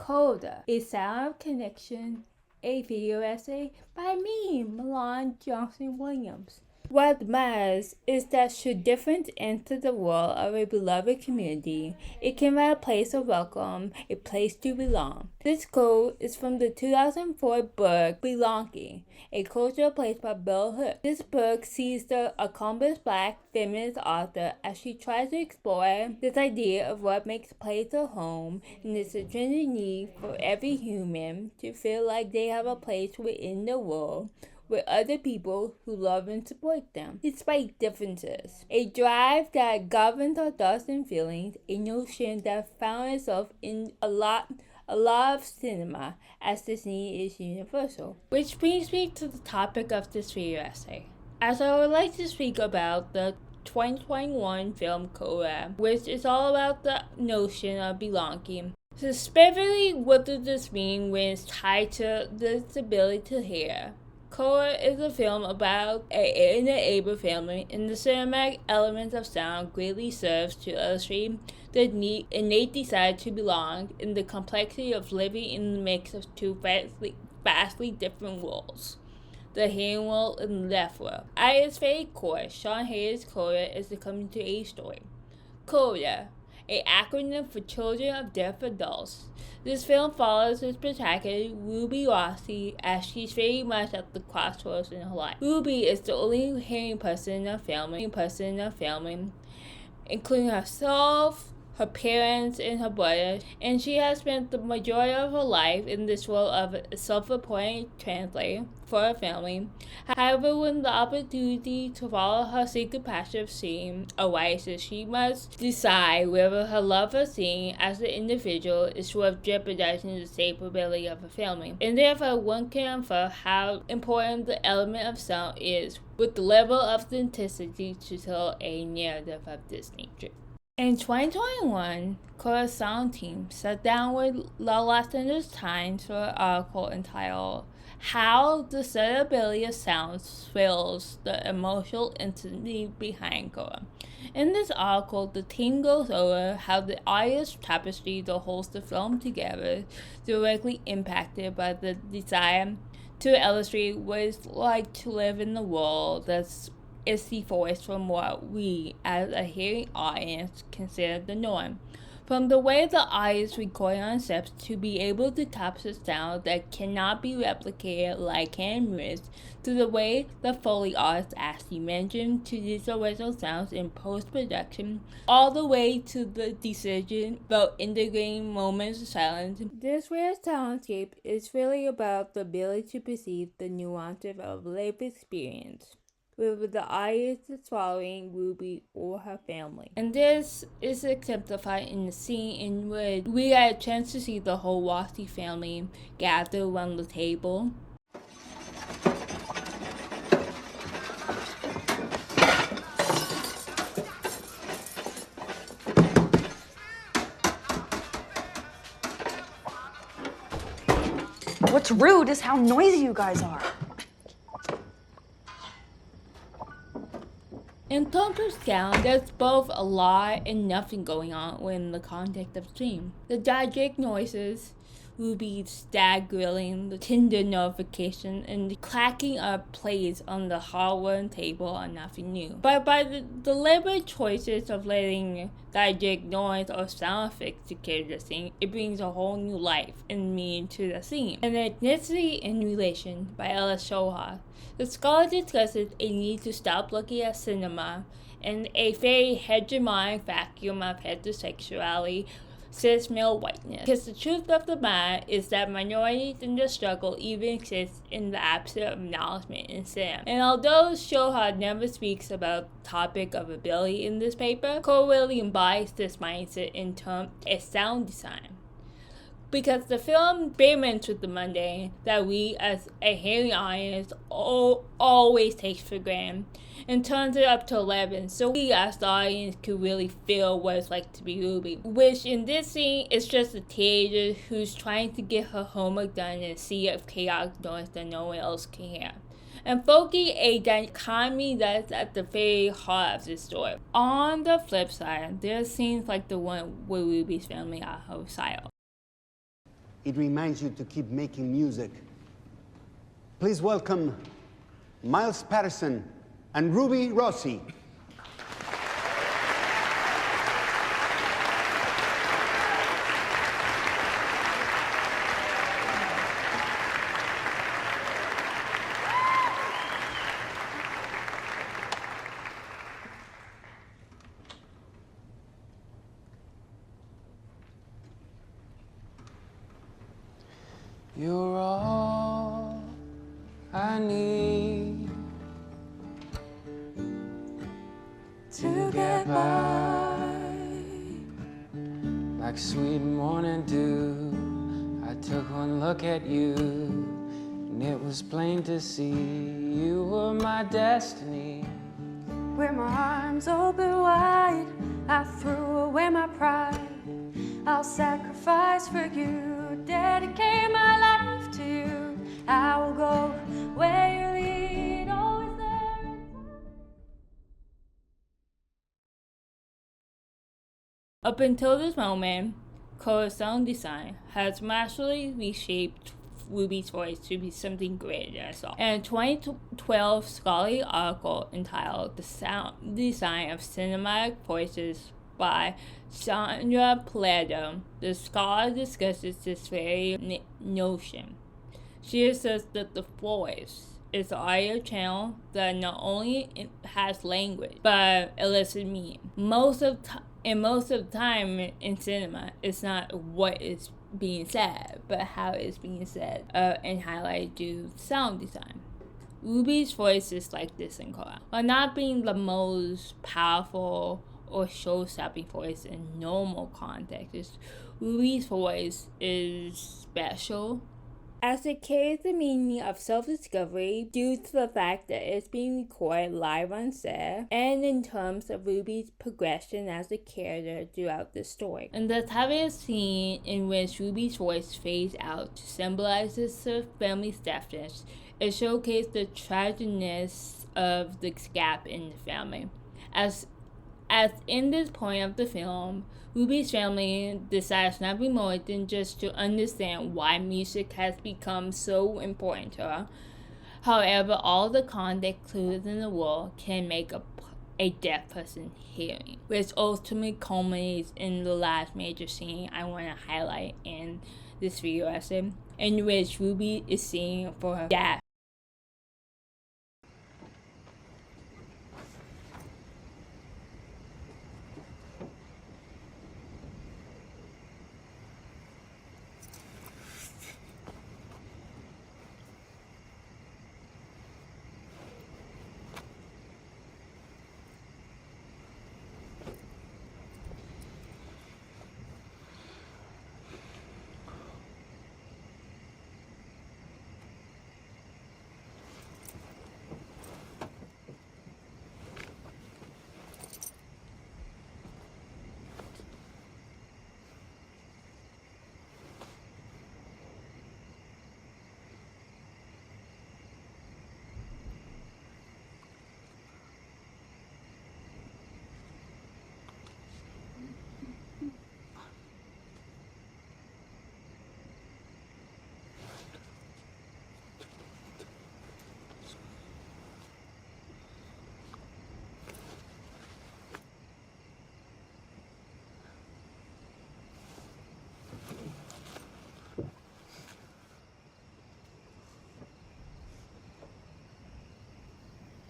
CODA, A Sound of Connection, a video essay by me, Milan Johnson Williams. What matters is that should difference enter the world of a beloved community, it can be a place of welcome, a place to belong. This quote is from the 2004 book Belonging, a cultural place by Bell Hooks. This book sees the accomplished Black feminist author as she tries to explore this idea of what makes a place a home and its intrinsic need for every human to feel like they have a place within the world with other people who love and support them, despite differences. A drive that governs our thoughts and feelings, a notion that found itself in a lot of cinema, as this need is universal. Which brings me to the topic of this video essay, as I would like to speak about the 2021 film CODA, which is all about the notion of belonging. Specifically, what does this mean when it's tied to this ability to hear? CODA is a film about an able family, and the cinematic elements of sound greatly serves to illustrate the innate desire to belong and the complexity of living in the mix of two vastly different worlds, the hearing world and the deaf world. At its very core, Sean Hayes' CODA is the coming-to-age story. CODA, an acronym for Children of Deaf Adults. This film follows its protagonist, Ruby Rossi, as she's very much at the crossroads in her life. Ruby is the only hearing person in her family, including herself, her parents, and her brother, and she has spent the majority of her life in this role of a self-appointed translator for her family. However, when the opportunity to follow her secret passion of singing arises, she must decide whether her love for singing as an individual is worth jeopardizing the stability of her family. And therefore, one can infer how important the element of sound is with the level of authenticity to tell a narrative of this nature. In 2021, CODA's sound team sat down with Los Angeles Times for an article entitled How the Setability of Sound Swells the Emotional Intensity Behind CODA. In this article, the team goes over how the artist's tapestry that holds the film together directly impacted by the desire to illustrate what it's like to live in a world that's is divorced from what we, as a hearing audience, consider the norm. From the way the artist recorded on steps to be able to capture sound that cannot be replicated like cameras, to the way the Foley artist actually mentioned to these original sounds in post-production, all the way to the decision about integrating moments of silence. This rare soundscape is really about the ability to perceive the nuances of lived experience, whether the artist is following Ruby or her family. And this is exemplified in the scene in which we get a chance to see the whole Rossi family gather around the table. What's rude is how noisy you guys are. In terms of sound, there's both a lot and nothing going on within the context of the scene. The diegetic noises, Ruby's stag grilling, the Tinder notification, and the clacking of plates on the hardwood table are nothing new. But by the deliberate choices of letting diegetic noise or sound effects to carry the scene, it brings a whole new life and meaning to the scene. And Ethnicity in Relation by Ella Shoha. The scholar discusses a need to stop looking at cinema in a very hegemonic vacuum of heterosexuality, cis male whiteness. Because the truth of the matter is that minorities in the struggle even exist in the absence of acknowledgement in cinema. And although Shoha never speaks about the topic of ability in this paper, Cole really embodies this mindset in terms of sound design. Because the film experiments with the mundane that we as a hearing audience always take for granted and turns it up to 11 so we as the audience can really feel what it's like to be Ruby. Which in this scene is just a teenager who's trying to get her homework done in a sea of chaotic noise that no one else can hear. And evoking a dichotomy that's at the very heart of this story. On the flip side, there are scenes like the one where Ruby's family are homicidal. it reminds you to keep making music. Please welcome Miles Patterson and Ruby Rossi. You're all I need to get by. Like sweet morning dew, I took one look at you, and it was plain to see you were my destiny. With my arms open wide, I threw away my pride. I'll sacrifice for you, dedicate my life to you. I will go where you lead, always there in time. Up until this moment, CODA sound design has massively reshaped Ruby's voice to be something greater than a song. In a 2012 scholarly article entitled The Sound Design of Cinematic Voices by Sandra Plato, the scholar discusses this very notion. She says that the voice is an audio channel that not only has language, but elicits meaning. Most of the time in cinema, it's not what is being said, but how it's being said, and highlighted through sound design. Ruby's voice is like this in CODA. While not being the most powerful or show-stopping voice in normal contexts, Ruby's voice is special as it carries the meaning of self-discovery due to the fact that it's being recorded live on set, and in terms of Ruby's progression as a character throughout the story. And the type of scene in which Ruby's voice fades out to symbolize her family's deafness, it showcases the tragicness of the gap in the family. As in this point of the film, Ruby's family decides nothing more than just to understand why music has become so important to her. However, all the context clues in the world can make a deaf person hearing, which ultimately culminates in the last major scene I want to highlight in this video essay, in which Ruby is singing for her dad.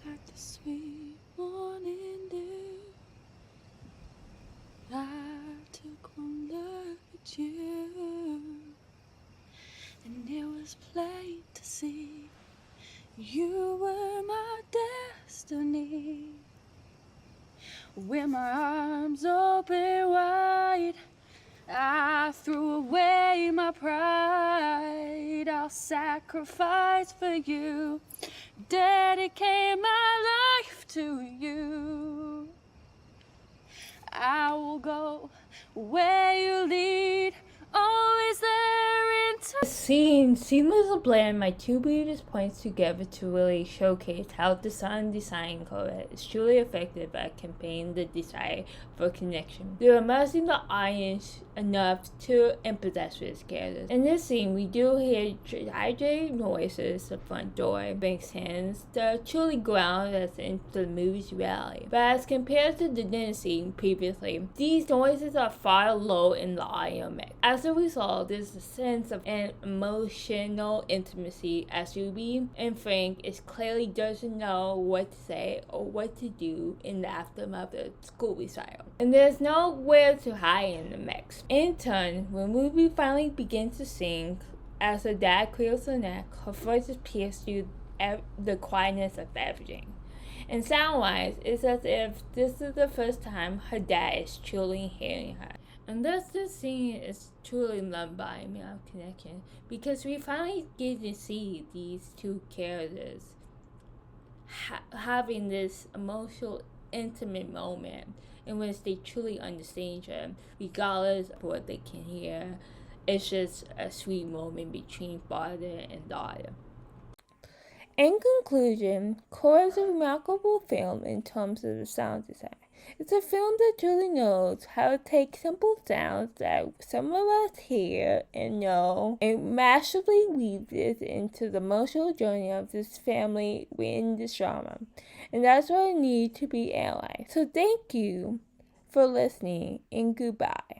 Like the sweet morning dew, I took one look at you, and it was plain to see you were my destiny. With my arms open wide, I threw away my pride. I'll sacrifice for you, dedicate my life to you. I will go where you lead, always there in time. scene seamlessly blend my two previous points together to really showcase how the sound design CODA is truly effective at conveying the desire for connection. They're immersing the audience enough to empathize with its characters. In this scene, we do hear hydrated noises, the front door makes sense, that truly ground us into the movie's reality. But as compared to the dinner scene previously, these noises are far low in the audio mix. As a result, there's a sense of an emotional intimacy as Ruby and Frank is clearly doesn't know what to say or what to do in the aftermath of the school recital. And there's nowhere to hide in the mix. In turn, when Ruby finally begins to sing, as her dad clears her neck, her voice is pierced through the quietness of everything. And sound-wise, it's as if this is the first time her dad is truly hearing her. And thus this scene is truly loved by me of connection, because we finally get to see these two characters having this emotional, intimate moment in which they truly understand each other, regardless of what they can hear. It's just a sweet moment between father and daughter. In conclusion, CODA is a remarkable film in terms of the sound design. It's a film that truly knows how to take simple sounds that some of us hear and know and masterfully weave it into the emotional journey of this family in this drama. And that's what I need to be analyzed. So thank you for listening and goodbye.